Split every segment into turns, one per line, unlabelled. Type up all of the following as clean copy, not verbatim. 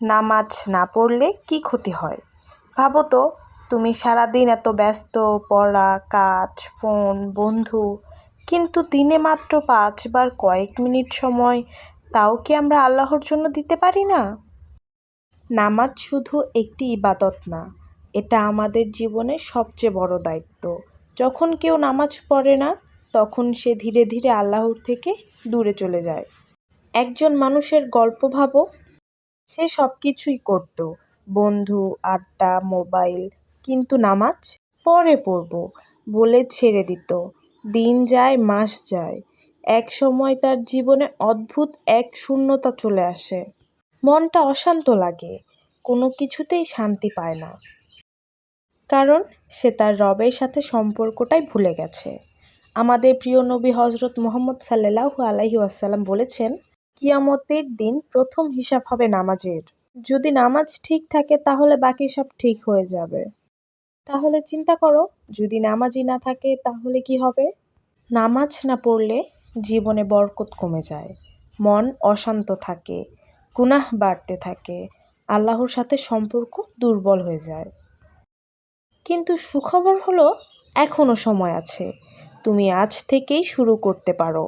নামাজ না পড়লে কি ক্ষতি হয়? ভাবো তো, তুমি সারাদিন এত ব্যস্ত, পড়া, কাজ, ফোন, বন্ধু, কিন্তু দিনে মাত্র 5 বার কয়েক মিনিট সময়, তাও কি আমরা আল্লাহর জন্য দিতে পারি না? নামাজ শুধু একটি ইবাদত না, এটা আমাদের জীবনের সবচেয়ে বড় দায়িত্ব। যখন কেউ নামাজ পড়ে না, তখন সে ধীরে ধীরে আল্লাহর থেকে দূরে চলে যায়। একজন মানুষের গল্প ভাবো, সে সব কিছুই করতো, বন্ধু, আড্ডা, মোবাইল, কিন্তু নামাজ পরে পড়বো বলে ছেড়ে দিত। দিন যায়, মাস যায়, এক সময় তার জীবনে অদ্ভুত এক শূন্যতা চলে আসে। মনটা অশান্ত লাগে, কোনো কিছুতেই শান্তি পায় না, কারণ সে তার রবের সাথে সম্পর্কটাই ভুলে গেছে। আমাদের প্রিয় নবী হজরত মুহাম্মদ সাল্লাল্লাহু আলাইহি ওয়াসাল্লাম বলেছেন, কিয়ামতের দিন প্রথম হিসাব হবে নামাজের। যদি নামাজ ঠিক থাকে তাহলে বাকি সব ঠিক হয়ে যাবে। তাহলে চিন্তা করো, যদি নামাজই না থাকে তাহলে কি হবে? নামাজ না পড়লে জীবনে বরকত কমে যায়, মন অশান্ত থাকে, গুনাহ বাড়তে থাকে, আল্লাহর সাথে সম্পর্ক দুর্বল হয়ে যায়। কিন্তু সুখবর হলো, এখনো সময় আছে। তুমি আজ থেকেই শুরু করতে পারো।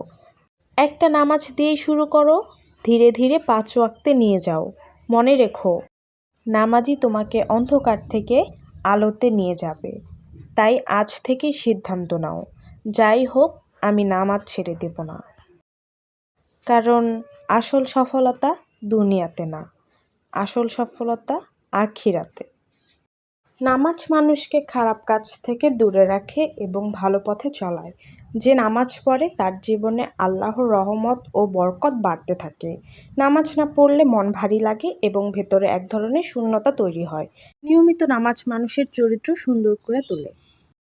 একটা নামাজ দিয়েই শুরু করো, ধীরে ধীরে 5 ওয়াক্তে নিয়ে যাও। মনে রেখো, নামাজই তোমাকে অন্ধকার থেকে আলোতে নিয়ে যাবে। তাই আজ থেকেই সিদ্ধান্ত নাও, যাই হোক আমি নামাজ ছেড়ে দেব না। কারণ আসল সফলতা দুনিয়াতে না, আসল সফলতা আখিরাতে। নামাজ মানুষকে খারাপ কাজ থেকে দূরে রাখে এবং ভালো পথে চলায়। যে নামাজ পড়ে তার জীবনে আল্লাহর রহমত ও বরকত বাড়তে থাকে। নামাজ না পড়লে মন ভারী লাগে এবং ভেতরে এক ধরনের শূন্যতা তৈরি হয়। নিয়মিত নামাজ মানুষের চরিত্র সুন্দর করে তোলে।